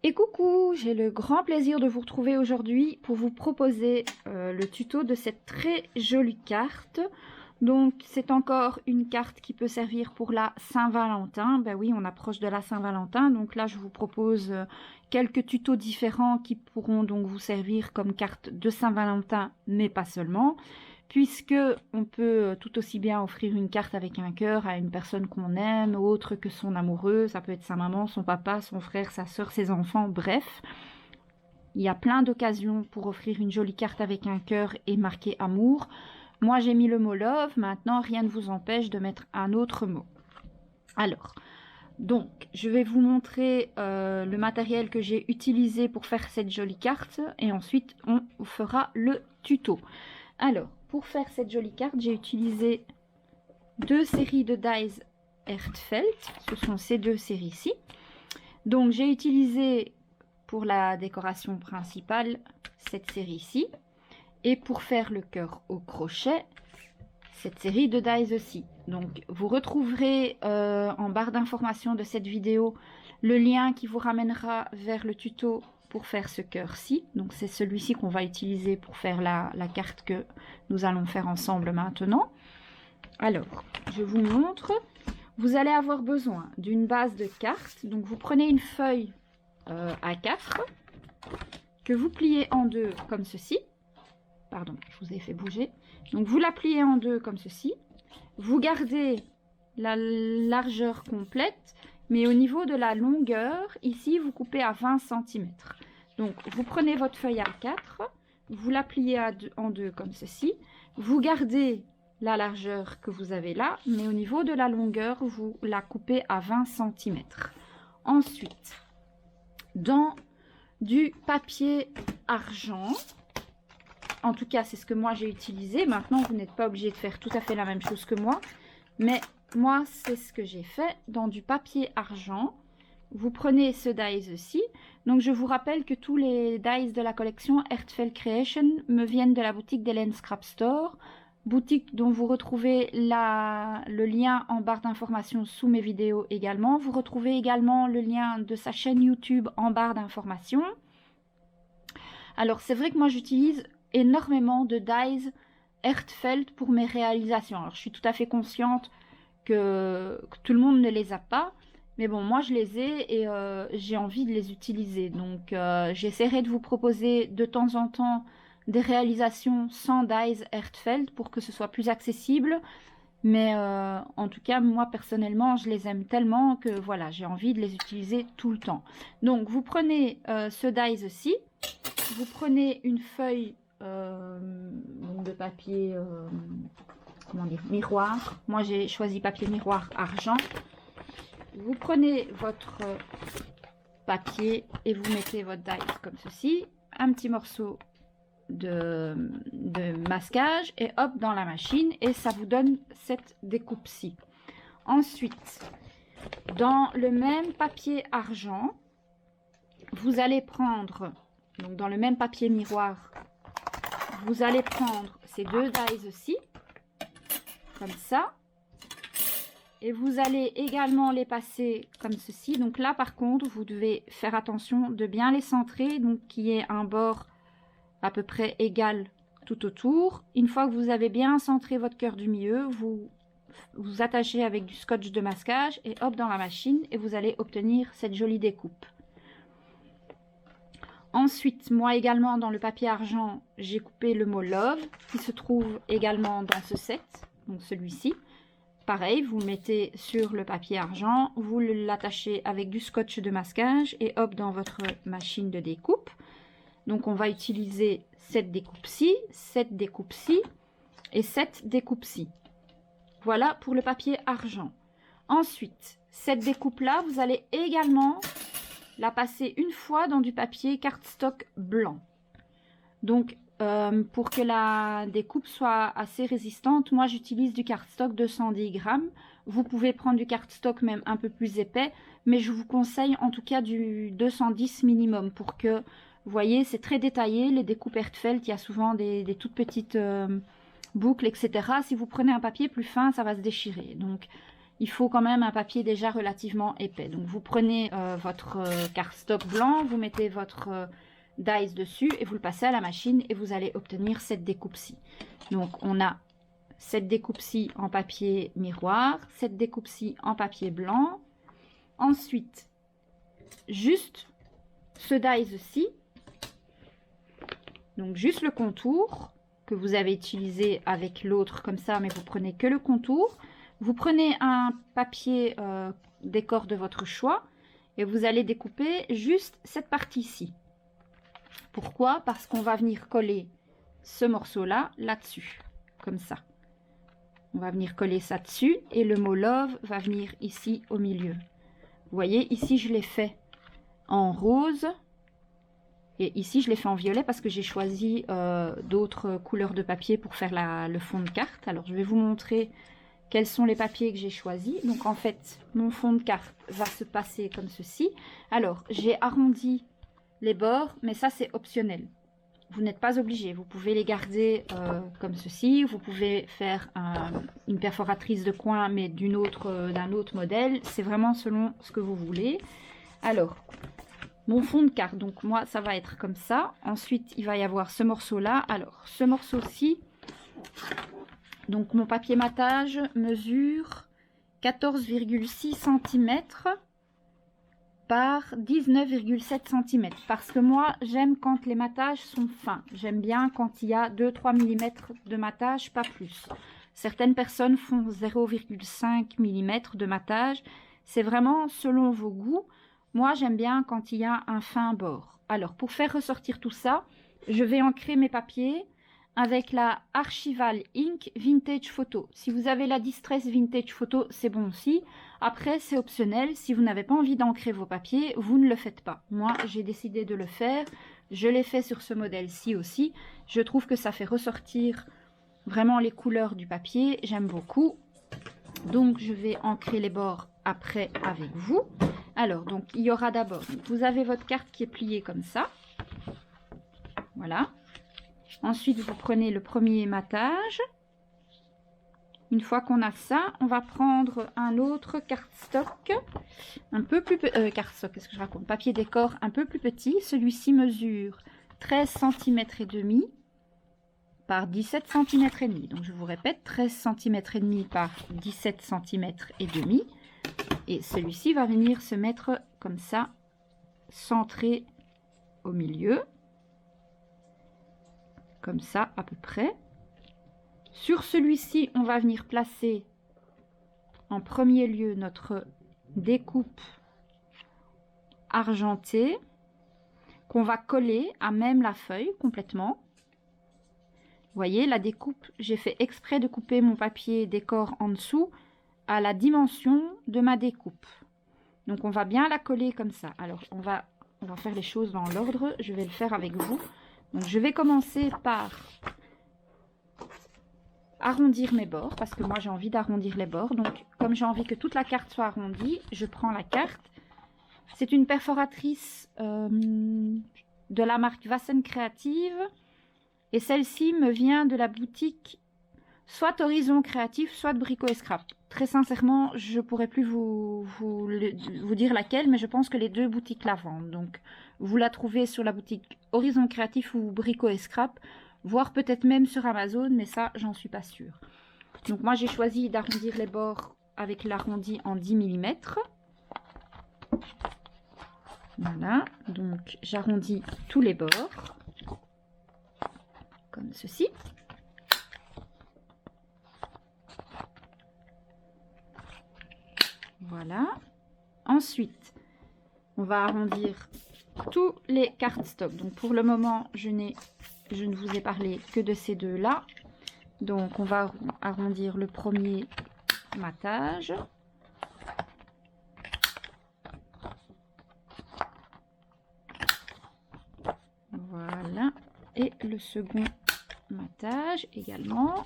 Et coucou, j'ai le grand plaisir de vous retrouver aujourd'hui pour vous proposer le tuto de cette très jolie carte. Donc c'est encore une carte qui peut servir pour la Saint-Valentin. Ben oui, on approche de la Saint-Valentin, donc là je vous propose quelques tutos différents qui pourront donc vous servir comme carte de Saint-Valentin, mais pas seulement. Puisque on peut tout aussi bien offrir une carte avec un cœur à une personne qu'on aime, autre que son amoureux, ça peut être sa maman, son papa, son frère, sa soeur, ses enfants, bref. Il y a plein d'occasions pour offrir une jolie carte avec un cœur et marquer amour. Moi j'ai mis le mot love, maintenant rien ne vous empêche de mettre un autre mot. Alors, donc je vais vous montrer le matériel que j'ai utilisé pour faire cette jolie carte et ensuite on fera le tuto. Alors, pour faire cette jolie carte, j'ai utilisé deux séries de dies Ertfeld. Ce sont ces deux séries-ci. Donc, j'ai utilisé pour la décoration principale cette série-ci. Et pour faire le cœur au crochet, cette série de dies aussi. Donc, vous retrouverez en barre d'informations de cette vidéo le lien qui vous ramènera vers le tuto pour faire ce cœur-ci. Donc c'est celui-ci qu'on va utiliser pour faire la carte que nous allons faire ensemble maintenant. Alors, je vous montre. Vous allez avoir besoin d'une base de carte. Donc vous prenez une feuille A4 que vous pliez en deux comme ceci. Pardon, je vous ai fait bouger. Donc vous la pliez en deux comme ceci. Vous gardez la largeur complète, mais au niveau de la longueur, ici, vous coupez à 20 cm. Donc, vous prenez votre feuille A4, vous la pliez en deux comme ceci. Vous gardez la largeur que vous avez là, mais au niveau de la longueur, vous la coupez à 20 cm. Ensuite, dans du papier argent, en tout cas, c'est ce que moi j'ai utilisé. Maintenant, vous n'êtes pas obligé de faire tout à fait la même chose que moi, mais moi, c'est ce que j'ai fait dans du papier argent. Vous prenez ce dies-ci. Donc, je vous rappelle que tous les dies de la collection Ertfeld Creation me viennent de la boutique d'Hélène Scrap Store, boutique dont vous retrouvez le lien en barre d'informations sous mes vidéos également. Vous retrouvez également le lien de sa chaîne YouTube en barre d'informations. Alors, c'est vrai que moi, j'utilise énormément de dies Ertfeld pour mes réalisations. Alors, je suis tout à fait consciente que tout le monde ne les a pas, mais bon, moi je les ai et j'ai envie de les utiliser. Donc j'essaierai de vous proposer de temps en temps des réalisations sans dies Ertfeld pour que ce soit plus accessible, mais en tout cas moi personnellement je les aime tellement que voilà, j'ai envie de les utiliser tout le temps. Donc vous prenez ce dies-ci, vous prenez une feuille de papier comment dire, miroir. Moi j'ai choisi papier miroir argent. Vous prenez votre papier et vous mettez votre dies comme ceci, un petit morceau de masquage et hop dans la machine et ça vous donne cette découpe-ci. Ensuite, dans le même papier argent, vous allez prendre, donc dans le même papier miroir, vous allez prendre ces deux dies-ci, comme ça, et vous allez également les passer comme ceci. Donc là par contre vous devez faire attention de bien les centrer, donc qu'il y ait un bord à peu près égal tout autour. Une fois que vous avez bien centré votre cœur du milieu, vous attachez avec du scotch de masquage et hop dans la machine et vous allez obtenir cette jolie découpe. Ensuite, moi également dans le papier argent, j'ai coupé le mot love qui se trouve également dans ce set, donc celui-ci. Pareil, vous le mettez sur le papier argent, vous l'attachez avec du scotch de masquage et hop dans votre machine de découpe. Donc on va utiliser cette découpe-ci et cette découpe-ci. Voilà pour le papier argent. Ensuite, cette découpe-là, vous allez également la passer une fois dans du papier cardstock blanc. Donc pour que la découpe soit assez résistante, moi j'utilise du cardstock 210 grammes. Vous pouvez prendre du cardstock même un peu plus épais, mais je vous conseille en tout cas du 210 minimum pour que, vous voyez, c'est très détaillé. Les découpes Ertfeld, il y a souvent des toutes petites boucles, etc. Si vous prenez un papier plus fin, ça va se déchirer. Donc il faut quand même un papier déjà relativement épais. Donc vous prenez votre cardstock blanc, vous mettez votre dies dessus et vous le passez à la machine et vous allez obtenir cette découpe-ci. Donc on a cette découpe-ci en papier miroir, cette découpe-ci en papier blanc. Ensuite, juste ce dies-ci, donc juste le contour que vous avez utilisé avec l'autre comme ça, mais vous prenez que le contour. Vous prenez un papier décor de votre choix et vous allez découper juste cette partie-ci. Pourquoi? Parce qu'on va venir coller ce morceau-là, là-dessus, comme ça. On va venir coller ça dessus et le mot love va venir ici au milieu. Vous voyez, ici je l'ai fait en rose et ici je l'ai fait en violet parce que j'ai choisi d'autres couleurs de papier pour faire le fond de carte. Alors je vais vous montrer quels sont les papiers que j'ai choisis. Donc en fait, mon fond de carte va se passer comme ceci. Alors j'ai arrondi les bords, mais ça c'est optionnel. Vous n'êtes pas obligé, vous pouvez les garder comme ceci. Vous pouvez faire une perforatrice de coin, mais d'un autre modèle. C'est vraiment selon ce que vous voulez. Alors, mon fond de carte, donc moi ça va être comme ça. Ensuite, il va y avoir ce morceau-là. Alors, ce morceau-ci, donc mon papier matage mesure 14,6 cm par 19,7 cm. Parce que moi, j'aime quand les matages sont fins. J'aime bien quand il y a 2-3 mm de matage, pas plus. Certaines personnes font 0,5 mm de matage. C'est vraiment selon vos goûts. Moi, j'aime bien quand il y a un fin bord. Alors, pour faire ressortir tout ça, je vais ancrer mes papiers avec la Archival Ink Vintage Photo. Si vous avez la Distress Vintage Photo, c'est bon aussi. Après, c'est optionnel. Si vous n'avez pas envie d'ancrer vos papiers, vous ne le faites pas. Moi, j'ai décidé de le faire. Je l'ai fait sur ce modèle-ci aussi. Je trouve que ça fait ressortir vraiment les couleurs du papier. J'aime beaucoup. Donc, je vais ancrer les bords après avec vous. Alors, donc, il y aura d'abord, vous avez votre carte qui est pliée comme ça. Voilà. Ensuite, vous prenez le premier matage. Une fois qu'on a ça, on va prendre un autre cardstock, un peu plus cardstock, qu'est-ce que je raconte? Papier décor un peu plus petit. Celui-ci mesure 13 cm et demi par 17 cm et demi. Donc je vous répète, 13 cm et demi par 17 cm et demi. Et celui-ci va venir se mettre comme ça, centré au milieu. Comme ça à peu près. Sur celui-ci, on va venir placer en premier lieu notre découpe argentée qu'on va coller à même la feuille complètement. Vous voyez, la découpe, j'ai fait exprès de couper mon papier décor en dessous à la dimension de ma découpe. Donc on va bien la coller comme ça. Alors on va faire les choses dans l'ordre. Je vais le faire avec vous. Donc je vais commencer par arrondir mes bords parce que moi j'ai envie d'arrondir les bords. Donc comme j'ai envie que toute la carte soit arrondie, je prends la carte. C'est une perforatrice de la marque Vassen Creative et celle-ci me vient de la boutique soit Horizon Créatif, soit de Brico et Scrap. Très sincèrement, je pourrais plus vous dire laquelle, mais je pense que les deux boutiques la vendent. Donc, vous la trouvez sur la boutique Horizon Créatif ou Brico et Scrap, voire peut-être même sur Amazon, mais ça, j'en suis pas sûre. Donc, moi, j'ai choisi d'arrondir les bords avec l'arrondi en 10 mm. Voilà, donc j'arrondis tous les bords, comme ceci. Voilà. Ensuite, on va arrondir tous les cardstocks. Donc pour le moment, je ne vous ai parlé que de ces deux-là. Donc on va arrondir le premier matage. Voilà. Et le second matage également.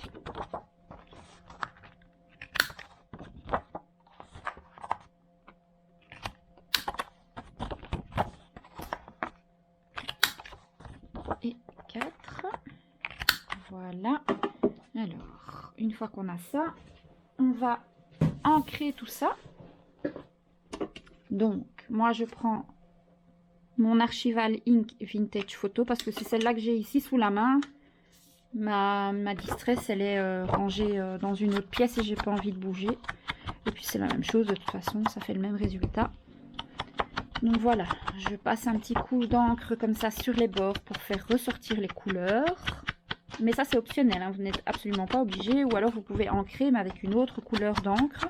Et 4. Voilà. Alors, une fois qu'on a ça, on va ancrer tout ça. Donc, moi, je prends mon Archival Ink Vintage Photo parce que c'est celle-là que j'ai ici sous la main. Ma Distress, elle est rangée dans une autre pièce et j'ai pas envie de bouger. Et puis c'est la même chose, de toute façon, ça fait le même résultat. Donc voilà, je passe un petit coup d'encre comme ça sur les bords pour faire ressortir les couleurs. Mais ça c'est optionnel, hein, vous n'êtes absolument pas obligé. Ou alors vous pouvez ancrer mais avec une autre couleur d'encre.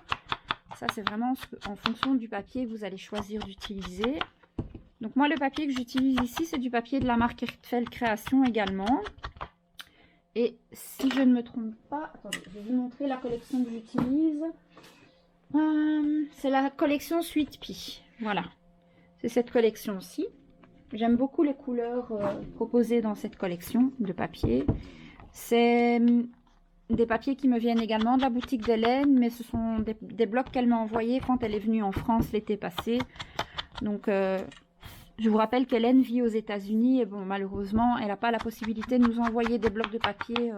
Ça c'est vraiment en fonction du papier que vous allez choisir d'utiliser. Donc moi le papier que j'utilise ici c'est du papier de la marque Rietveld Création également. Et si je ne me trompe pas, attendez, je vais vous montrer la collection que j'utilise. C'est la collection Sweet Pea. Voilà, c'est cette collection-ci. J'aime beaucoup les couleurs proposées dans cette collection de papier. C'est des papiers qui me viennent également de la boutique d'Hélène, mais ce sont des blocs qu'elle m'a envoyés quand elle est venue en France l'été passé. Donc, je vous rappelle qu'Hélène vit aux États-Unis et bon, malheureusement, elle n'a pas la possibilité de nous envoyer des blocs de papier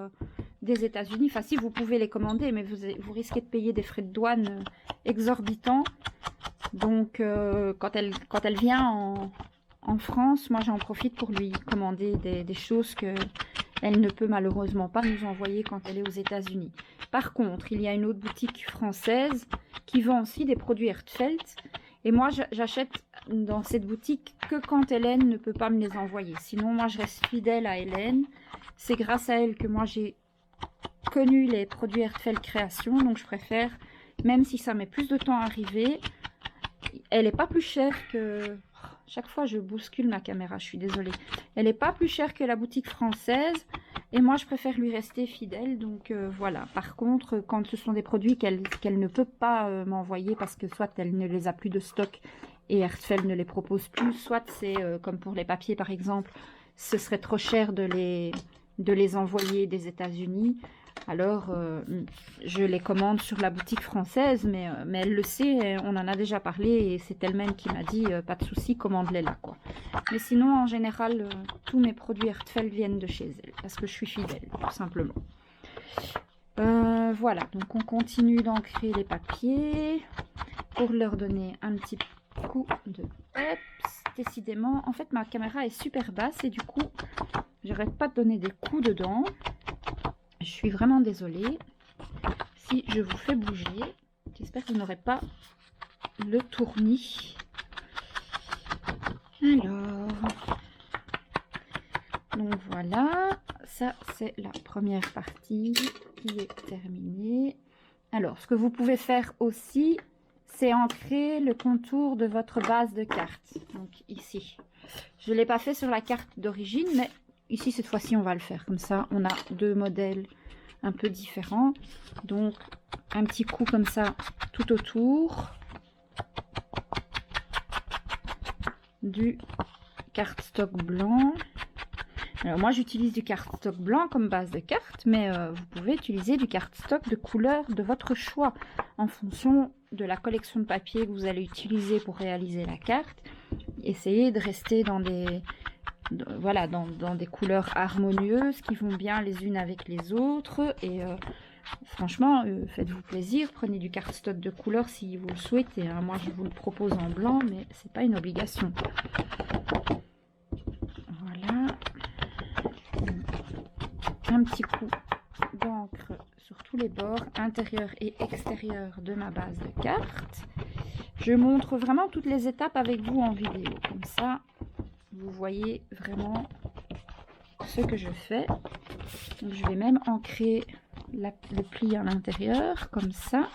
des États-Unis. Enfin, si vous pouvez les commander, mais vous risquez de payer des frais de douane exorbitants. Donc, quand elle vient en France, moi j'en profite pour lui commander des choses qu'elle ne peut malheureusement pas nous envoyer quand elle est aux États-Unis. Par contre, il y a une autre boutique française qui vend aussi des produits Rietveld. Et moi, j'achète dans cette boutique que quand Hélène ne peut pas me les envoyer. Sinon, moi, je reste fidèle à Hélène. C'est grâce à elle que moi, j'ai connu les produits Rietveld Création. Donc, je préfère, même si ça met plus de temps à arriver, elle n'est pas plus chère que... Chaque fois, je bouscule ma caméra, je suis désolée. Elle n'est pas plus chère que la boutique française. Et moi, je préfère lui rester fidèle. Donc, voilà. Par contre, quand ce sont des produits qu'elle ne peut pas m'envoyer parce que soit elle ne les a plus de stock et Rietveld ne les propose plus, soit c'est comme pour les papiers, par exemple, ce serait trop cher de les envoyer des États-Unis. Alors, je les commande sur la boutique française, mais elle le sait, on en a déjà parlé et c'est elle-même qui m'a dit pas de souci, commande-les là, quoi. Mais sinon, en général, tous mes produits Rietveld viennent de chez elle parce que je suis fidèle, tout simplement. Voilà, donc on continue d'ancrer les papiers pour leur donner un petit coup de peps. Décidément, en fait, ma caméra est super basse et du coup, j'arrête pas de donner des coups dedans. Je suis vraiment désolée si je vous fais bouger. J'espère que vous n'aurez pas le tournis. Alors, donc voilà, ça c'est la première partie qui est terminée. Alors, ce que vous pouvez faire aussi, c'est ancrer le contour de votre base de carte. Donc ici, je ne l'ai pas fait sur la carte d'origine, mais ici, cette fois-ci, on va le faire. Comme ça, on a deux modèles un peu différents. Donc, un petit coup comme ça, tout autour du cardstock blanc. Alors, moi, j'utilise du cardstock blanc comme base de carte, mais vous pouvez utiliser du cardstock de couleur de votre choix en fonction de la collection de papier que vous allez utiliser pour réaliser la carte. Essayez de rester dans des... Voilà, dans des couleurs harmonieuses qui vont bien les unes avec les autres. Et franchement, faites-vous plaisir. Prenez du cardstock de couleur si vous le souhaitez. Hein. Moi, je vous le propose en blanc, mais c'est pas une obligation. Voilà. Un petit coup d'encre sur tous les bords, intérieur et extérieur de ma base de carte. Je montre vraiment toutes les étapes avec vous en vidéo. Comme ça, vous voyez vraiment ce que je fais. Donc, je vais même ancrer le pli à l'intérieur, comme ça.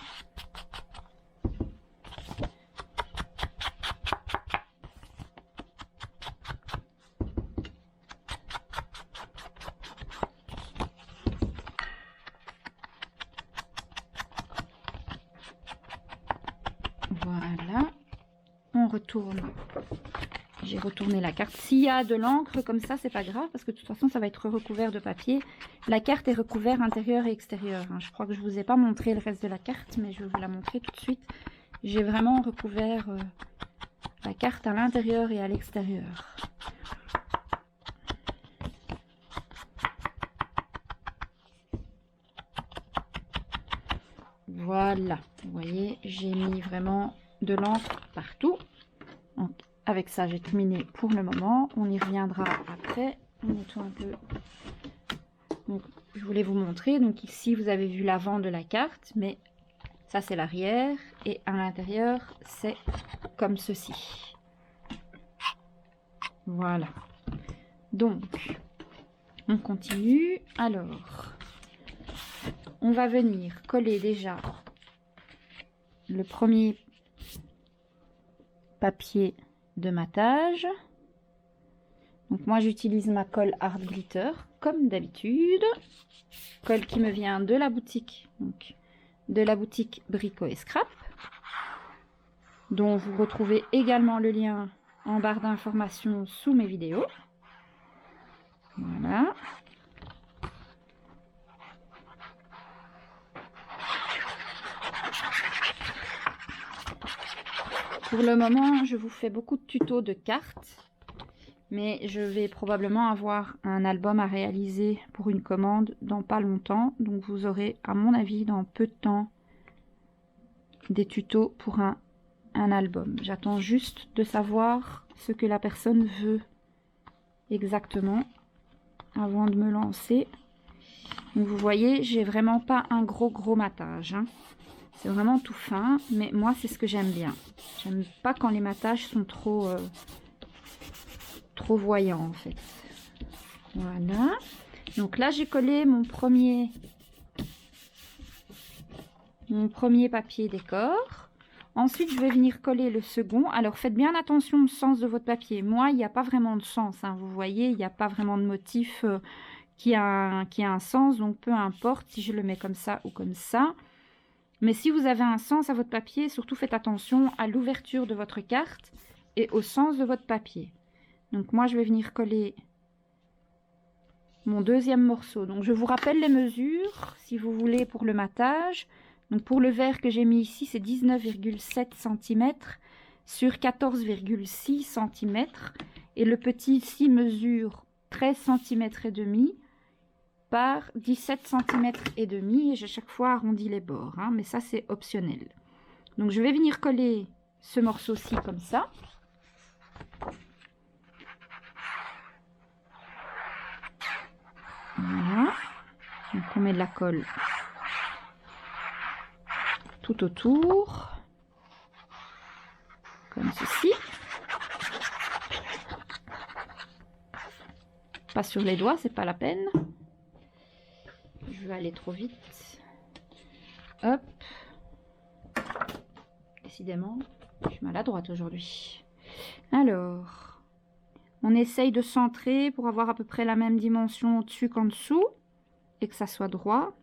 Voilà. On retourne. J'ai retourné la carte. S'il y a de l'encre comme ça, c'est pas grave parce que de toute façon, ça va être recouvert de papier. La carte est recouverte intérieur et extérieur. Hein. Je crois que je vous ai pas montré le reste de la carte, mais je vais vous la montrer tout de suite. J'ai vraiment recouvert la carte à l'intérieur et à l'extérieur. Voilà. Voilà, vous voyez, j'ai mis vraiment de l'encre partout. Donc, avec ça, j'ai terminé pour le moment. On y reviendra après. On nettoie un peu. Donc, je voulais vous montrer. Donc ici, vous avez vu l'avant de la carte, mais ça, c'est l'arrière. Et à l'intérieur, c'est comme ceci. Voilà. Donc, on continue. Alors, on va venir coller déjà le premier papier de matage. Donc moi j'utilise ma colle Art Glitter comme d'habitude, colle qui me vient de la boutique, donc de la boutique Brico et Scrap, dont vous retrouvez également le lien en barre d'informations sous mes vidéos. Voilà. Pour le moment, je vous fais beaucoup de tutos de cartes, mais je vais probablement avoir un album à réaliser pour une commande dans pas longtemps. Donc vous aurez, à mon avis, dans peu de temps, des tutos pour un album. J'attends juste de savoir ce que la personne veut exactement avant de me lancer. Donc vous voyez, j'ai vraiment pas un gros matage, hein. C'est vraiment tout fin, mais moi c'est ce que j'aime bien. J'aime pas quand les matages sont trop voyants en fait. Voilà. Donc là j'ai collé mon premier papier décor. Ensuite je vais venir coller le second. Alors faites bien attention au sens de votre papier. Moi il n'y a pas vraiment de sens, hein. Vous voyez, il n'y a pas vraiment de motif qui a un sens, donc peu importe si je le mets comme ça ou comme ça. Mais si vous avez un sens à votre papier, surtout faites attention à l'ouverture de votre carte et au sens de votre papier. Donc moi je vais venir coller mon deuxième morceau. Donc je vous rappelle les mesures si vous voulez pour le matage. Donc pour le vert que j'ai mis ici, c'est 19,7 cm sur 14,6 cm. Et le petit ici mesure 13 cm et demi par 17 cm et demi. Et j'ai chaque fois arrondi les bords, hein, mais ça c'est optionnel. Donc je vais venir coller ce morceau-ci comme ça. Voilà. Donc on met de la colle tout autour, comme ceci. Pas sur les doigts, c'est pas la peine. Je vais aller trop vite. Hop. Décidément, je suis maladroite aujourd'hui. Alors, on essaye de centrer pour avoir à peu près la même dimension au-dessus qu'en dessous et que ça soit droit.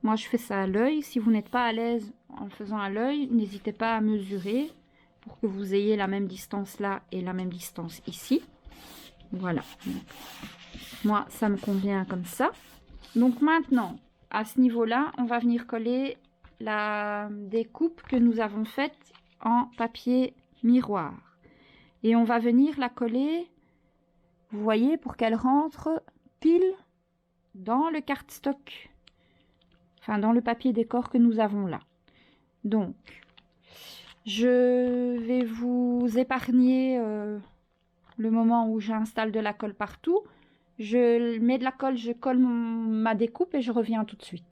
Moi, je fais ça à l'œil. Si vous n'êtes pas à l'aise en le faisant à l'œil, n'hésitez pas à mesurer pour que vous ayez la même distance là et la même distance ici. Voilà. Donc, moi, ça me convient comme ça. Donc maintenant, à ce niveau-là, on va venir coller la découpe que nous avons faite en papier miroir. Et on va venir la coller, vous voyez, pour qu'elle rentre pile dans le cardstock. Enfin, dans le papier décor que nous avons là. Donc, je vais vous épargner le moment où j'installe de la colle partout. Je mets de la colle, je colle ma découpe et je reviens tout de suite.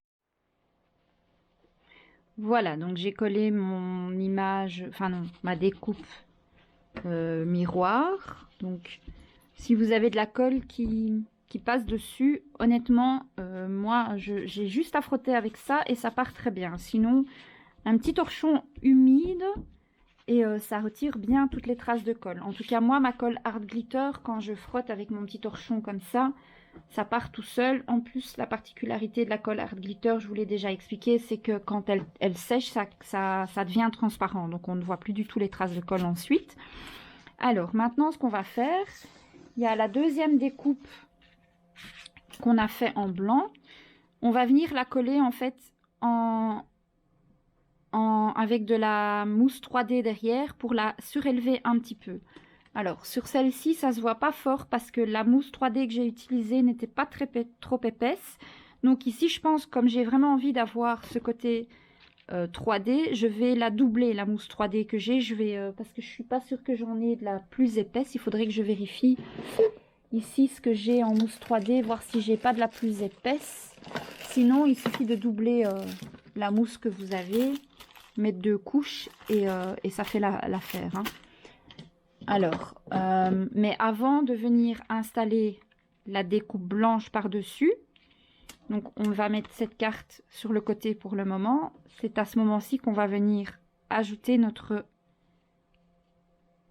Voilà, donc j'ai collé mon image, enfin non, ma découpe miroir. Donc, si vous avez de la colle qui passe dessus, honnêtement, moi, j'ai juste à frotter avec ça et ça part très bien. Sinon, un petit torchon humide et ça retire bien toutes les traces de colle. En tout cas, moi, ma colle Art Glitter, quand je frotte avec mon petit torchon comme ça part tout seul. En plus, la particularité de la colle Art Glitter, je vous l'ai déjà expliqué, c'est que quand elle sèche, ça devient transparent. Donc, on ne voit plus du tout les traces de colle ensuite. Alors, maintenant, ce qu'on va faire, il y a la deuxième découpe qu'on a fait en blanc. On va venir la coller, en fait, avec de la mousse 3D derrière pour la surélever un petit peu. Alors, sur celle-ci, ça se voit pas fort parce que la mousse 3D que j'ai utilisée n'était pas trop épaisse. Donc ici, je pense, comme j'ai vraiment envie d'avoir ce côté 3D, je vais la doubler, la mousse 3D que j'ai. Je vais parce que je suis pas sûre que j'en ai de la plus épaisse. Il faudrait que je vérifie ici ce que j'ai en mousse 3D, voir si j'ai pas de la plus épaisse. Sinon, il suffit de doubler la mousse que vous avez, mettre 2 couches et ça fait l'affaire. Hein. Alors, mais avant de venir installer la découpe blanche par-dessus, donc on va mettre cette carte sur le côté pour le moment. C'est à ce moment-ci qu'on va venir ajouter notre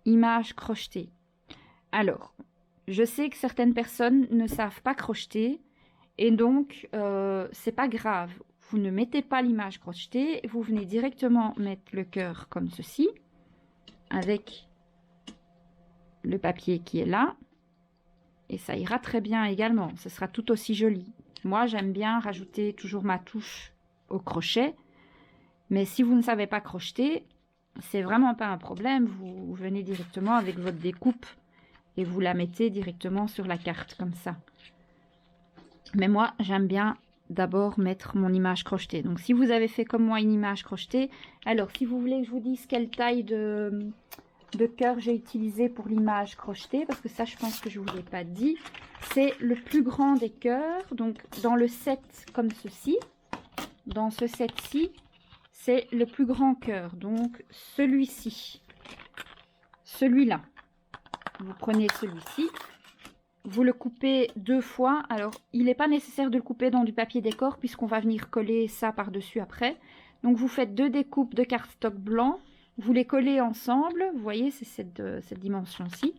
image crochetée. Alors, je sais que certaines personnes ne savent pas crocheter et donc c'est pas grave. Vous ne mettez pas l'image crochetée, vous venez directement mettre le cœur comme ceci avec le papier qui est là et ça ira très bien également. Ce sera tout aussi joli. Moi, j'aime bien rajouter toujours ma touche au crochet, mais si vous ne savez pas crocheter, c'est vraiment pas un problème. Vous venez directement avec votre découpe et vous la mettez directement sur la carte comme ça. Mais moi, j'aime bien d'abord mettre mon image crochetée. Donc, si vous avez fait comme moi une image crochetée, alors si vous voulez que je vous dise quelle taille de cœur j'ai utilisé pour l'image crochetée, parce que ça, je pense que je ne vous l'ai pas dit, c'est le plus grand des cœurs. Donc, dans le set comme ceci, dans ce set-ci, c'est le plus grand cœur. Donc, celui-ci, celui-là. Vous prenez celui-ci. Vous le coupez 2 fois. Alors, il n'est pas nécessaire de le couper dans du papier décor puisqu'on va venir coller ça par-dessus après. Donc, vous faites 2 découpes de cardstock blanc. Vous les collez ensemble. Vous voyez, c'est cette dimension-ci.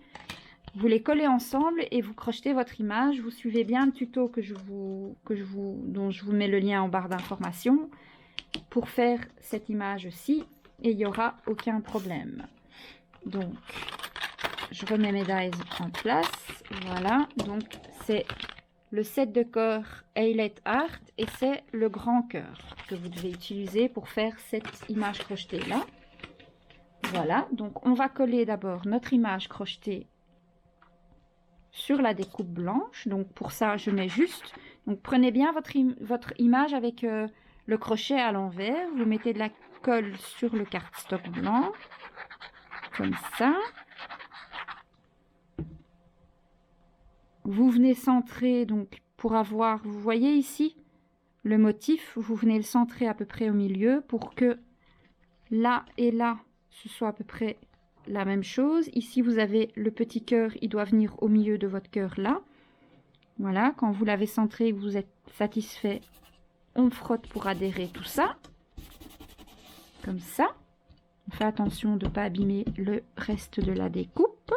Vous les collez ensemble et vous crochetez votre image. Vous suivez bien le tuto dont je vous mets le lien en barre d'information pour faire cette image-ci. Et il n'y aura aucun problème. Donc, je remets mes dies en place. Voilà, donc c'est le set de cœur Eyelet Art et c'est le grand cœur que vous devez utiliser pour faire cette image crochetée là. Voilà, donc on va coller d'abord notre image crochetée sur la découpe blanche. Donc pour ça, je mets juste, donc prenez bien votre image avec le crochet à l'envers. Vous mettez de la colle sur le cardstock blanc, comme ça. Vous venez centrer, donc pour avoir, vous voyez ici, le motif, vous venez le centrer à peu près au milieu pour que là et là, ce soit à peu près la même chose. Ici, vous avez le petit cœur, il doit venir au milieu de votre cœur là. Voilà, quand vous l'avez centré, vous êtes satisfait, on frotte pour adhérer tout ça. Comme ça. On fait attention de ne pas abîmer le reste de la découpe.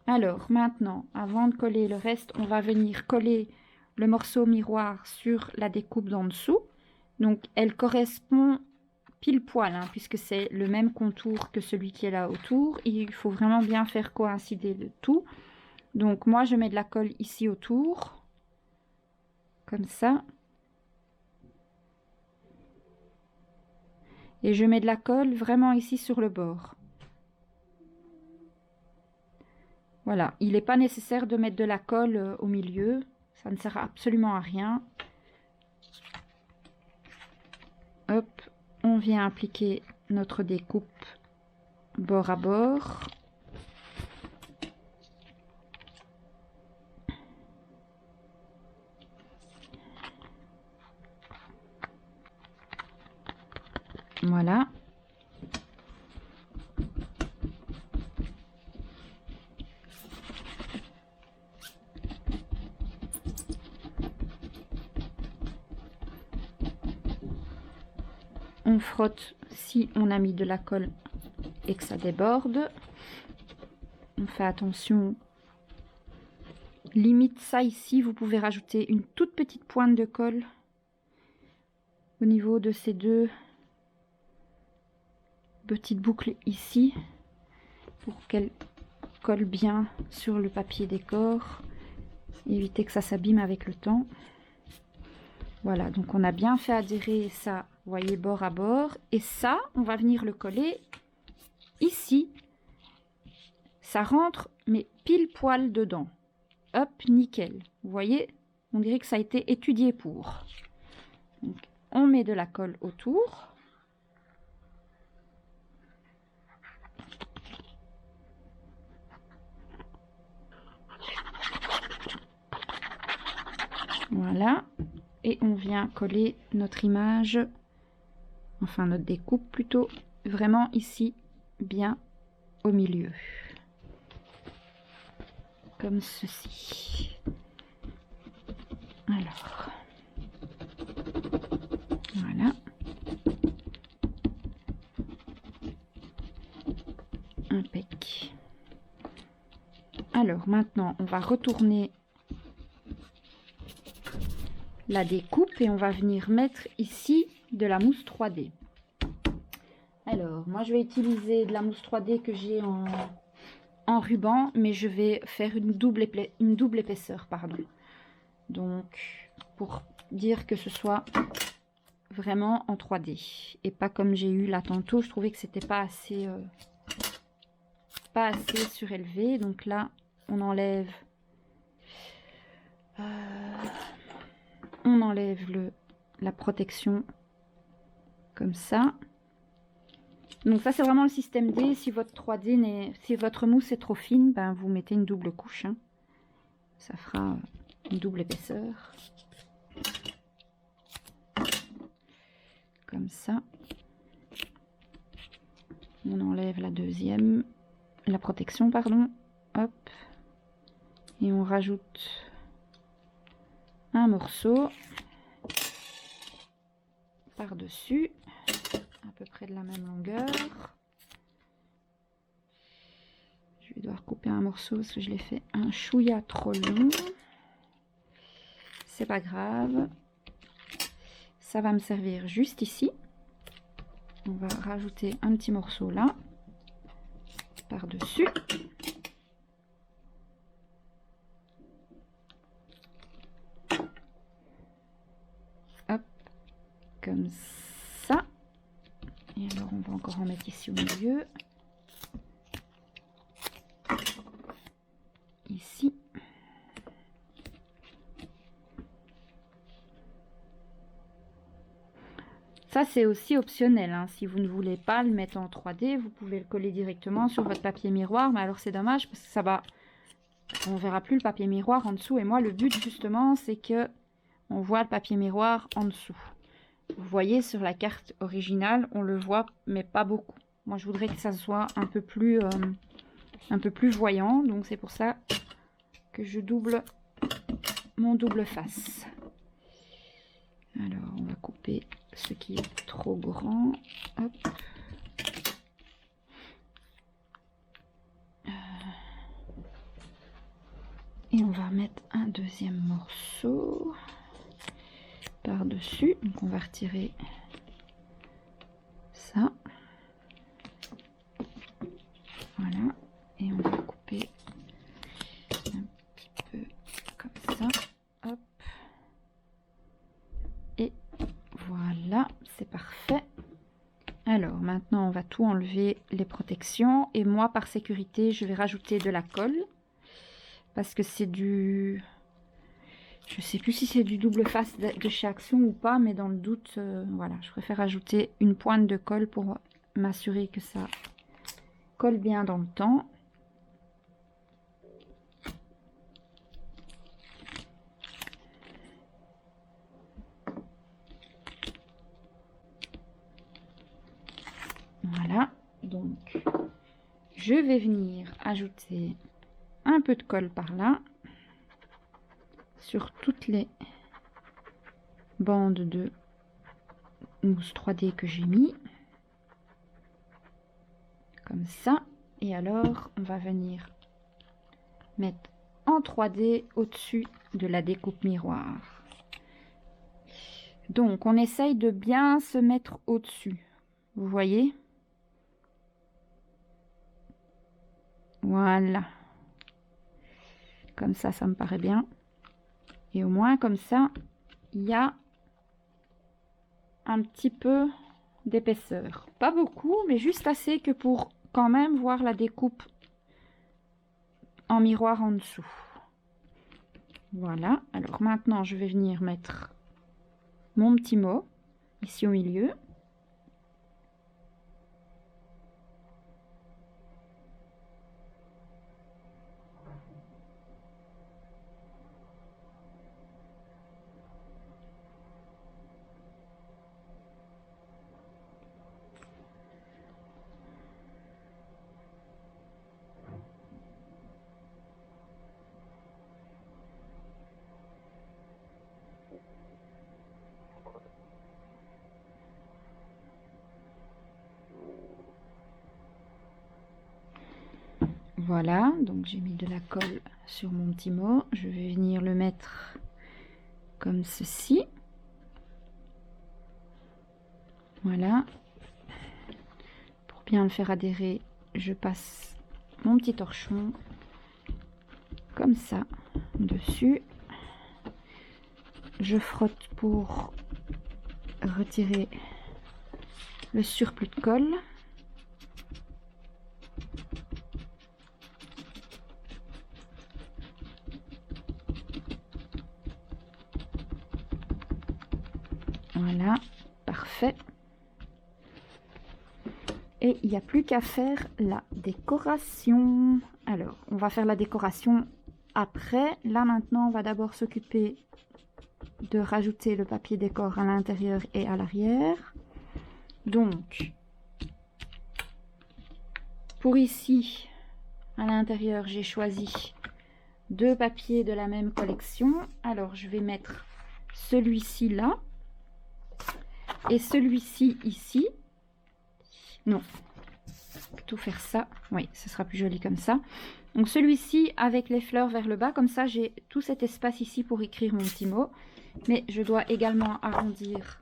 Alors maintenant, avant de coller le reste, on va venir coller le morceau miroir sur la découpe d'en dessous. Donc elle correspond pile poil, hein, puisque c'est le même contour que celui qui est là autour. Il faut vraiment bien faire coïncider le tout. Donc moi je mets de la colle ici autour, comme ça. Et je mets de la colle vraiment ici sur le bord. Voilà, il n'est pas nécessaire de mettre de la colle au milieu, ça ne sert absolument à rien. Hop, on vient appliquer notre découpe bord à bord. Voilà. On frotte si on a mis de la colle et que ça déborde. On fait attention. Limite ça ici, vous pouvez rajouter une toute petite pointe de colle au niveau de ces 2 petites boucles ici pour qu'elle colle bien sur le papier décor. Éviter que ça s'abîme avec le temps. Voilà, donc on a bien fait adhérer ça, vous voyez, bord à bord. Et ça, on va venir le coller ici. Ça rentre, mais pile poil dedans. Hop, nickel. Vous voyez, on dirait que ça a été étudié pour. Donc, on met de la colle autour. Voilà. Et on vient coller notre image, enfin notre découpe plutôt, vraiment ici, bien au milieu. Comme ceci. Alors. Voilà. Impec. Alors maintenant, on va retourner la découpe et on va venir mettre ici de la mousse 3D. Alors, moi je vais utiliser de la mousse 3D que j'ai en ruban, mais je vais faire une double épaisseur, pardon. Donc, pour dire que ce soit vraiment en 3D et pas comme j'ai eu là tantôt, je trouvais que c'était pas assez surélevé. Donc là, on enlève la protection comme ça. Donc ça c'est vraiment le système D. Si votre 3D si votre mousse est trop fine, ben vous mettez une double couche, hein. Ça fera une double épaisseur comme ça. On enlève la protection, pardon. Hop, et on rajoute un morceau par dessus, à peu près de la même longueur. Je vais devoir couper un morceau parce que je l'ai fait un chouïa trop long. C'est pas grave, ça va me servir juste ici. On va rajouter un petit morceau là par dessus. Hop, comme ça. Et alors on va encore en mettre ici au milieu. Ici. Ça c'est aussi optionnel, hein. Si vous ne voulez pas le mettre en 3D, vous pouvez le coller directement sur votre papier miroir. Mais alors c'est dommage parce que ça va, on verra plus le papier miroir en dessous. Et moi le but justement c'est que on voit le papier miroir en dessous. Vous voyez sur la carte originale, on le voit mais pas beaucoup. Moi je voudrais que ça soit un peu plus voyant, donc c'est pour ça que je double mon double face. Alors on va couper ce qui est trop grand. Hop. Et on va mettre un deuxième morceau par dessus. Donc on va retirer ça. Voilà. Et on va couper un petit peu comme ça. Hop. Et voilà, c'est parfait. Alors maintenant on va tout enlever les protections. Et moi par sécurité je vais rajouter de la colle. Parce que c'est du... Je sais plus si c'est du double face de chez Action ou pas, mais dans le doute, voilà, je préfère ajouter une pointe de colle pour m'assurer que ça colle bien dans le temps. Voilà, donc je vais venir ajouter un peu de colle par là sur toutes les bandes de mousse 3D que j'ai mis comme ça. Et alors on va venir mettre en 3D au-dessus de la découpe miroir. Donc on essaye de bien se mettre au-dessus, vous voyez, voilà, comme ça me paraît bien. Et au moins comme ça il y a un petit peu d'épaisseur, pas beaucoup mais juste assez que pour quand même voir la découpe en miroir en dessous. Voilà, alors maintenant je vais venir mettre mon petit mot ici au milieu. Voilà, donc j'ai mis de la colle sur mon petit mot. Je vais venir le mettre comme ceci. Voilà. Pour bien le faire adhérer, je passe mon petit torchon comme ça dessus. Je frotte pour retirer le surplus de colle. Voilà, parfait. Et il n'y a plus qu'à faire la décoration. Alors, on va faire la décoration après. Là, maintenant, on va d'abord s'occuper de rajouter le papier décor à l'intérieur et à l'arrière. Donc, pour ici, à l'intérieur, j'ai choisi 2 papiers de la même collection. Alors, je vais mettre celui-ci là et celui-ci ici. Non, plutôt faire ça. Oui, ce sera plus joli comme ça. Donc celui-ci avec les fleurs vers le bas, comme ça j'ai tout cet espace ici pour écrire mon petit mot. Mais je dois également arrondir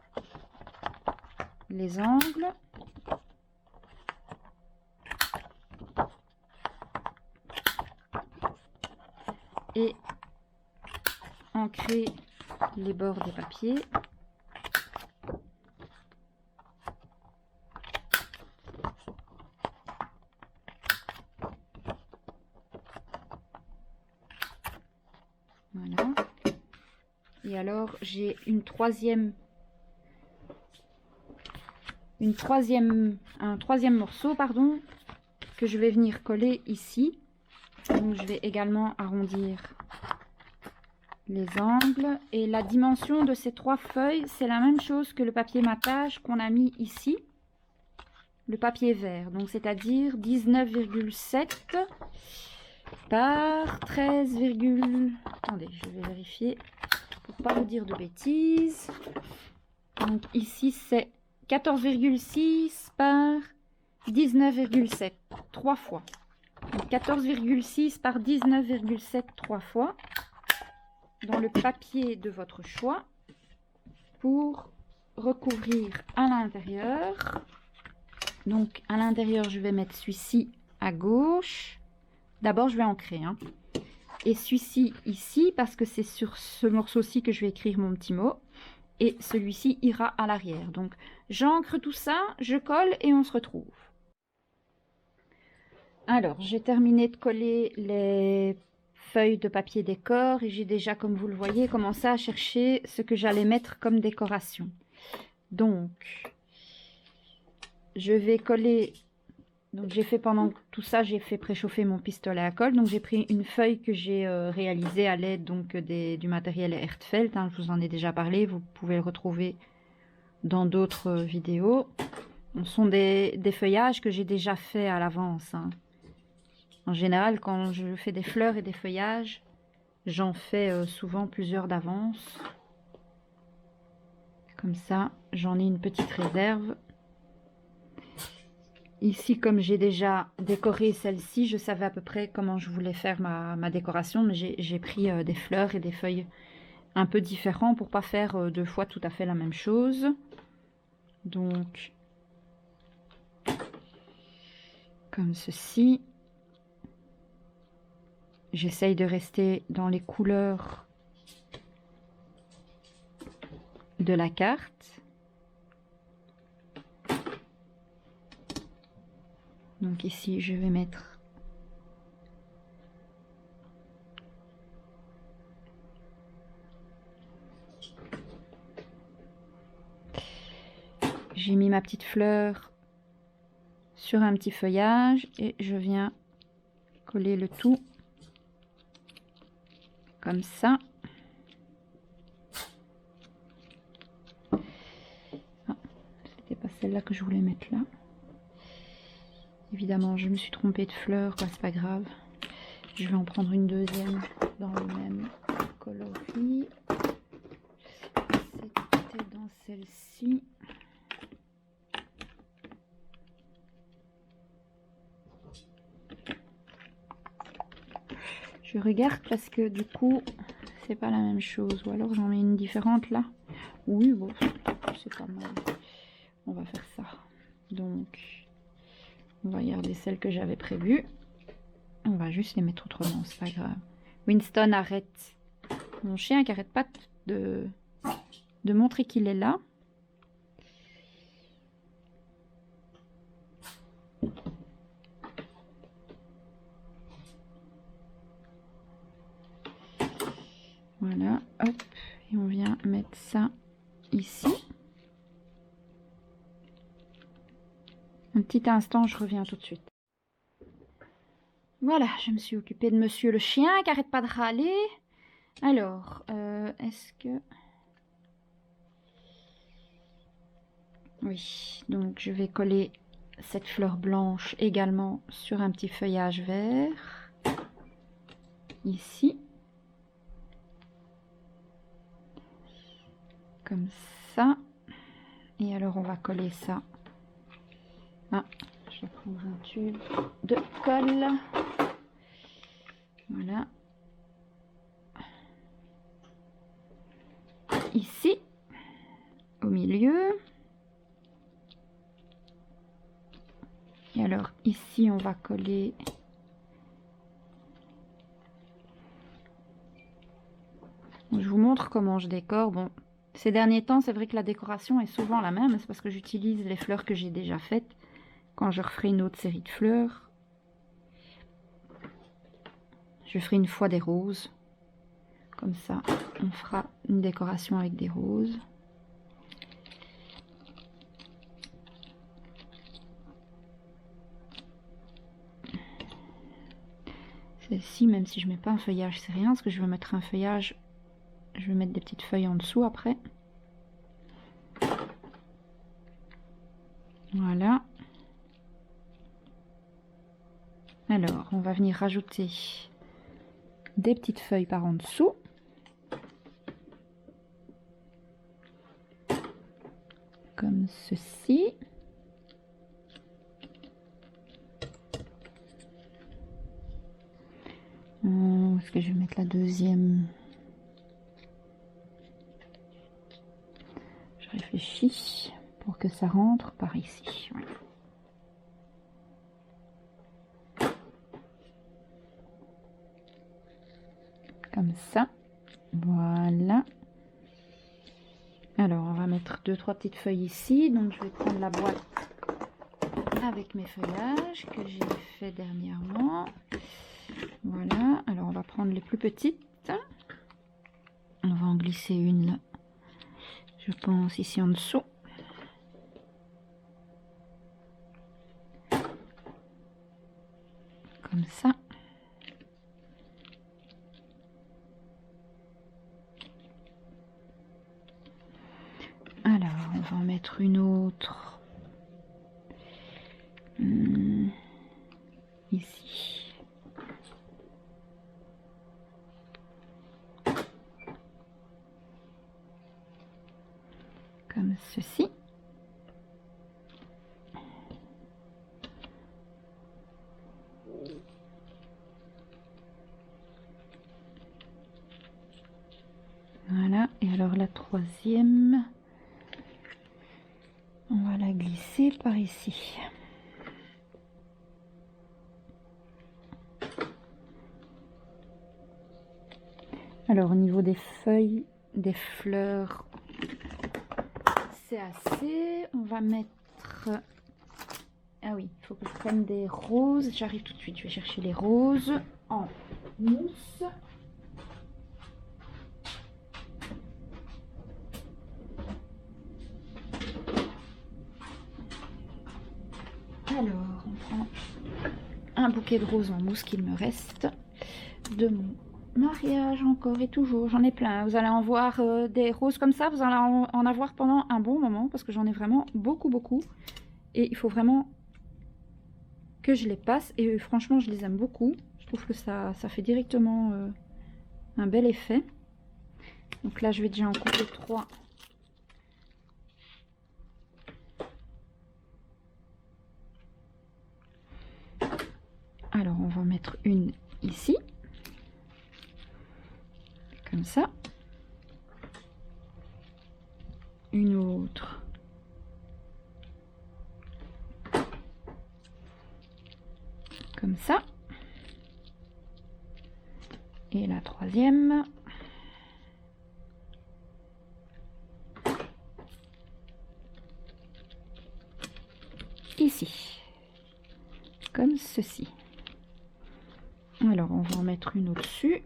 les angles. Et ancrer les bords des papiers. Voilà. Et alors j'ai un troisième morceau, pardon, que je vais venir coller ici. Donc je vais également arrondir les angles. Et la dimension de ces 3 feuilles, c'est la même chose que le papier matage qu'on a mis ici. Le papier vert, donc c'est-à-dire 19,7 par 13, attendez, je vais vérifier pour pas vous dire de bêtises. Donc ici c'est 14,6 par 19,7, 3 fois. 14,6 par 19,7, 3 fois dans le papier de votre choix pour recouvrir à l'intérieur. Donc à l'intérieur je vais mettre celui-ci à gauche. D'abord je vais ancrer et celui-ci ici parce que c'est sur ce morceau-ci que je vais écrire mon petit mot, et celui-ci ira à l'arrière. Donc j'ancre tout ça, je colle et on se retrouve. Alors j'ai terminé de coller les feuilles de papier décor et j'ai déjà, comme vous le voyez, commencé à chercher ce que j'allais mettre comme décoration. Donc je vais coller. Donc j'ai fait, pendant tout ça, j'ai fait préchauffer mon pistolet à colle. Donc j'ai pris une feuille que j'ai réalisée à l'aide du matériel Hertfeld. Je vous en ai déjà parlé, vous pouvez le retrouver dans d'autres vidéos. Ce sont des feuillages que j'ai déjà fait à l'avance. En général, quand je fais des fleurs et des feuillages, j'en fais souvent plusieurs d'avance. Comme ça, j'en ai une petite réserve. Ici, comme j'ai déjà décoré celle-ci, je savais à peu près comment je voulais faire ma décoration, mais j'ai pris des fleurs et des feuilles un peu différents pour pas faire 2 fois tout à fait la même chose. Donc, comme ceci. J'essaye de rester dans les couleurs de la carte. Donc ici, je vais mettre j'ai mis ma petite fleur sur un petit feuillage et je viens coller le tout comme ça. Ah, c'était pas celle-là que je voulais mettre là. Évidemment, je me suis trompée de fleur, quoi, c'est pas grave. Je vais en prendre une deuxième dans le même coloris. C'était dans celle-ci. Je regarde parce que du coup, c'est pas la même chose. Ou alors j'en mets une différente là. Oui, bon, c'est pas mal. On va faire ça. Donc, on va garder celle que j'avais prévue. On va juste les mettre autrement, c'est pas grave. Winston, arrête. Mon chien qui arrête pas de montrer qu'il est là. Voilà, hop. Et on vient mettre ça ici. Un petit instant, je reviens tout de suite. Voilà, je me suis occupée de monsieur le chien qui arrête pas de râler. Alors, est-ce que... Oui, donc je vais coller cette fleur blanche également sur un petit feuillage vert. Ici. Comme ça. Et alors on va coller ça. Ah, je vais prendre un tube de colle. Voilà. Ici, au milieu. Et alors ici, on va coller... Je vous montre comment je décore. Bon, ces derniers temps, c'est vrai que la décoration est souvent la même. C'est parce que j'utilise les fleurs que j'ai déjà faites. Quand je referai une autre série de fleurs, je ferai une fois des roses. Comme ça, on fera une décoration avec des roses. Celle-ci, même si je mets pas un feuillage, c'est rien. Parce que je veux mettre un feuillage, je vais mettre des petites feuilles en dessous après. Voilà. Alors, on va venir rajouter des petites feuilles par en dessous. Comme ceci. Est-ce que je vais mettre la deuxième? Je réfléchis pour que ça rentre par ici. Ouais. Comme ça. Voilà. Alors, on va mettre 2-3 petites feuilles ici. Donc, je vais prendre la boîte avec mes feuillages que j'ai fait dernièrement. Voilà. Alors, on va prendre les plus petites. On va en glisser une là. Je pense ici en dessous. Comme ça. Alors, on va en mettre une autre. Ici. Comme ceci. Voilà, et alors la troisième, on va la glisser par ici. Alors au niveau des feuilles, des fleurs, c'est assez. On va mettre... Ah oui, il faut que je prenne des roses. J'arrive tout de suite, je vais chercher les roses en mousse. Alors, on prend un bouquet de roses en mousse qu'il me reste de mon mariage encore et toujours. J'en ai plein. Vous allez en voir des roses comme ça. Vous allez en avoir pendant un bon moment parce que j'en ai vraiment beaucoup. Et il faut vraiment que je les passe. Et franchement, je les aime beaucoup. Je trouve que ça fait directement un bel effet. Donc là, je vais déjà en couper 3. Alors, on va en mettre une ici. comme ça. Une autre. Comme ça. Et la troisième. Ici. Comme ceci. Alors, on va en mettre une au-dessus.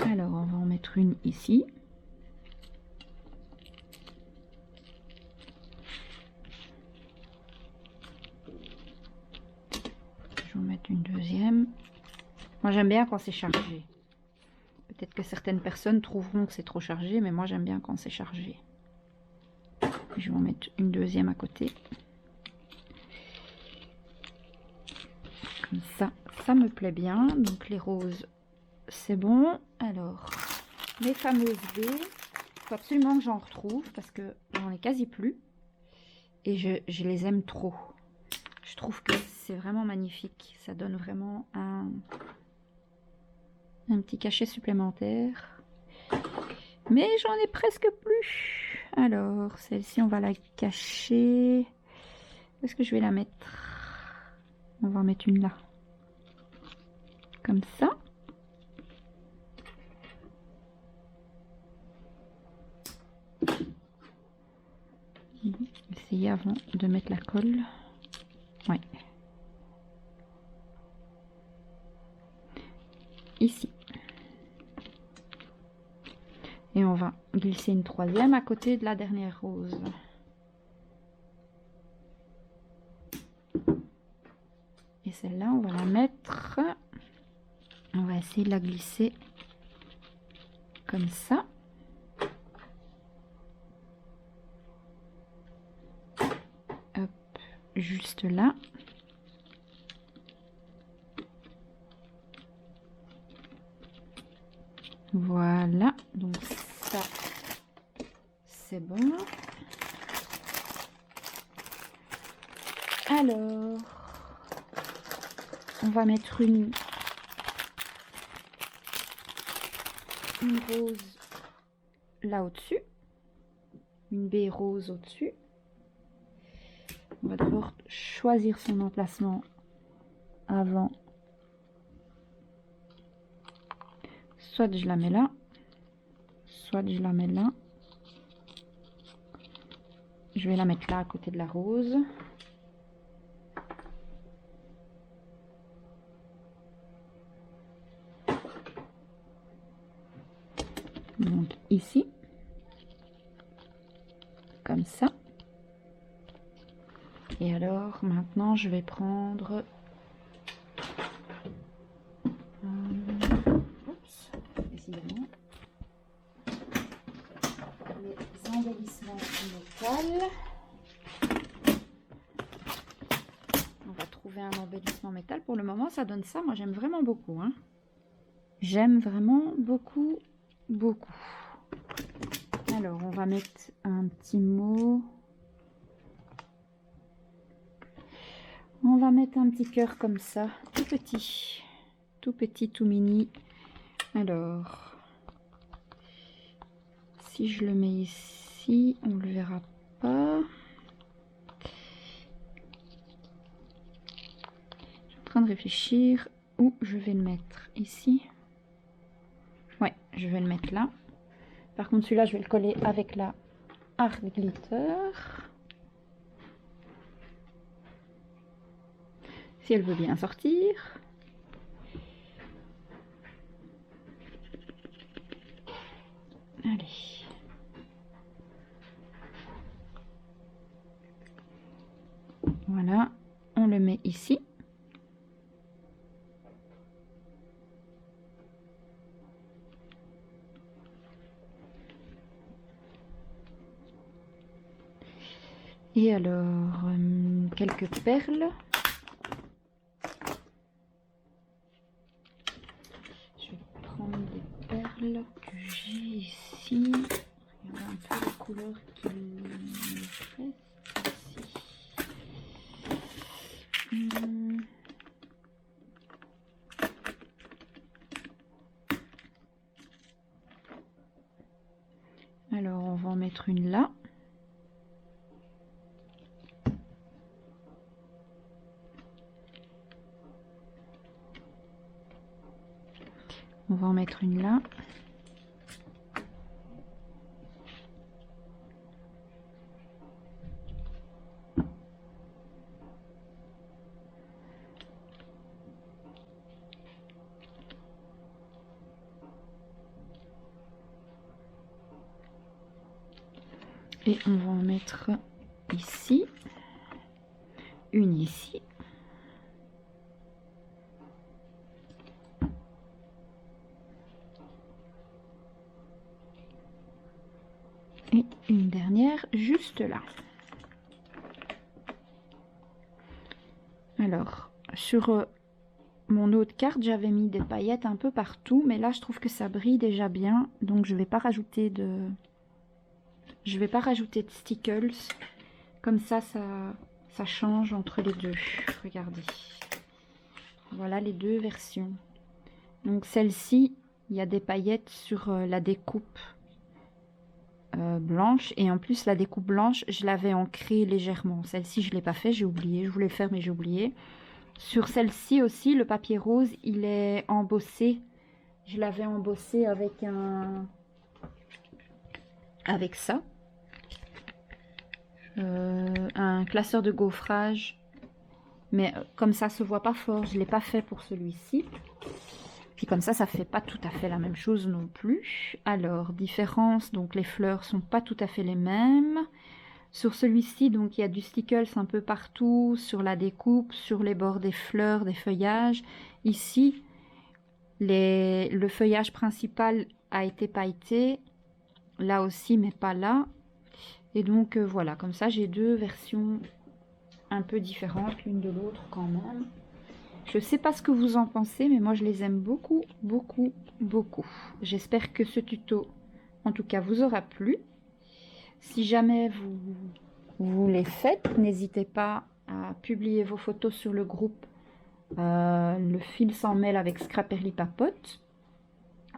Alors, on va en mettre une ici. Je vais en mettre une deuxième. Moi, j'aime bien quand c'est chargé. Peut-être que certaines personnes trouveront que c'est trop chargé, mais moi, j'aime bien quand c'est chargé. Je vais en mettre une deuxième à côté. Comme ça me plaît bien. Donc, les roses, c'est bon. Alors, mes fameuses baies, il faut absolument que j'en retrouve parce que j'en ai quasi plus. Et je les aime trop. Je trouve que c'est vraiment magnifique. Ça donne vraiment un petit cachet supplémentaire. Mais j'en ai presque plus. Alors, celle-ci, on va la cacher. Où est-ce que je vais la mettre? On va en mettre une là. Comme ça. Essayer avant de mettre la colle. Ouais. Ici. Et on va glisser une troisième à côté de la dernière rose. Et celle-là, on va la mettre. On va essayer de la glisser comme ça. Hop, juste là. Voilà, donc ça, c'est bon. Alors, on va mettre une rose là au-dessus, une baie rose au-dessus. On va d'abord choisir son emplacement avant. Soit je la mets là, soit je la mets là. Je vais la mettre là à côté de la rose. Donc ici, comme ça. Et alors maintenant je vais prendre décidément les embellissements en métal. On va trouver un embellissement métal. Pour le moment ça donne ça, moi j'aime vraiment beaucoup, hein. J'aime vraiment beaucoup. Alors on va mettre un petit mot. On va mettre un petit cœur comme ça, tout petit, tout mini. Alors, si je le mets ici, on le verra pas. Je suis en train de réfléchir où je vais le mettre. Ici. Ouais, je vais le mettre là. Par contre, celui-là, je vais le coller avec la Art Glitter. Si elle veut bien sortir. Allez. Voilà, on le met ici. Et alors, quelques perles. Je vais prendre des perles. perles que j'ai ici. Regardez un peu les couleurs qu'il me reste ici. Alors on va en mettre une là. On va en mettre une là. Et on va en mettre ici, une ici. Et une dernière juste là. Alors, sur mon autre carte, j'avais mis des paillettes un peu partout, mais là, je trouve que ça brille déjà bien, donc je vais pas rajouter de... Je vais pas rajouter de stickles. Comme ça change entre les deux. Regardez. Voilà les deux versions. Donc celle-ci, il y a des paillettes sur la découpe blanche. Et en plus, la découpe blanche, je l'avais ancrée légèrement. Celle-ci, je ne l'ai pas fait, j'ai oublié. Je voulais le faire, mais j'ai oublié. Sur celle-ci aussi, le papier rose, il est embossé. Je l'avais embossé avec un... avec ça. Un classeur de gaufrage, mais comme ça se voit pas fort, je l'ai pas fait pour celui-ci. Puis comme ça fait pas tout à fait la même chose non plus. Alors différence, donc les fleurs sont pas tout à fait les mêmes. Sur celui-ci, donc il y a du stickles un peu partout, sur la découpe, sur les bords des fleurs, des feuillages. Ici, le feuillage principal a été pailleté, là aussi, mais pas là. Et donc voilà, comme ça j'ai deux versions un peu différentes l'une de l'autre quand même. Je sais pas ce que vous en pensez, mais moi je les aime beaucoup, beaucoup, beaucoup. J'espère que ce tuto, en tout cas, vous aura plu. Si jamais vous les faites, n'hésitez pas à publier vos photos sur le groupe Le fil s'en mêle avec Scraperly Papote.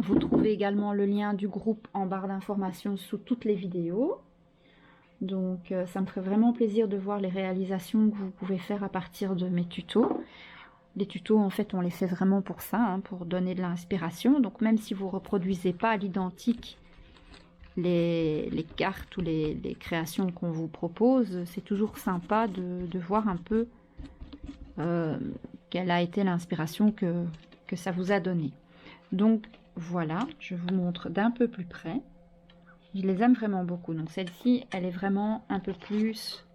Vous trouvez également le lien du groupe en barre d'informations sous toutes les vidéos. Donc ça me ferait vraiment plaisir de voir les réalisations que vous pouvez faire à partir de mes tutos. Les tutos, en fait, on les fait vraiment pour ça, hein, pour donner de l'inspiration. Donc même si vous ne reproduisez pas à l'identique les cartes ou les créations qu'on vous propose, c'est toujours sympa de voir un peu quelle a été l'inspiration que ça vous a donné. Donc voilà, je vous montre d'un peu plus près. Je les aime vraiment beaucoup. Donc celle-ci, elle est vraiment un peu plus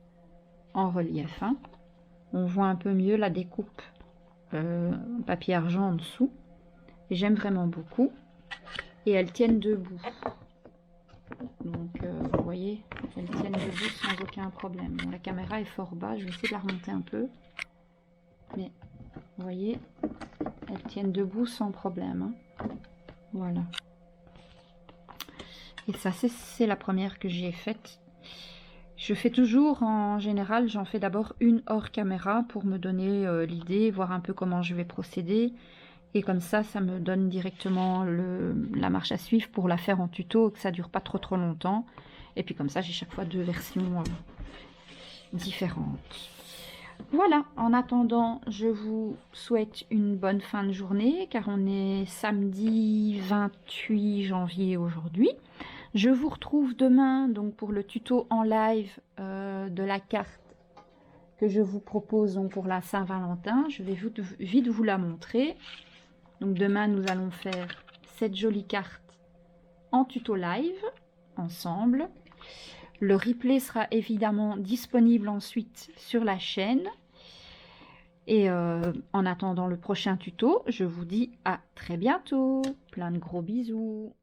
en relief, hein. On voit un peu mieux la découpe papier argent en dessous. J'aime vraiment beaucoup. Et elles tiennent debout. Donc vous voyez, elles tiennent debout sans aucun problème. Bon, la caméra est fort bas, je vais essayer de la remonter un peu. Mais vous voyez, elles tiennent debout sans problème, hein. Voilà. Et ça, c'est la première que j'ai faite. Je fais toujours, en général, j'en fais d'abord une hors caméra pour me donner l'idée, voir un peu comment je vais procéder. Et comme ça me donne directement la marche à suivre pour la faire en tuto, que ça dure pas trop longtemps. Et puis comme ça, j'ai chaque fois deux versions différentes. Voilà, en attendant, je vous souhaite une bonne fin de journée, car on est samedi 28 janvier aujourd'hui. Je vous retrouve demain donc pour le tuto en live de la carte que je vous propose donc, pour la Saint-Valentin. Je vais vite vous la montrer. Donc demain, nous allons faire cette jolie carte en tuto live, ensemble. Le replay sera évidemment disponible ensuite sur la chaîne. Et en attendant le prochain tuto, je vous dis à très bientôt. Plein de gros bisous.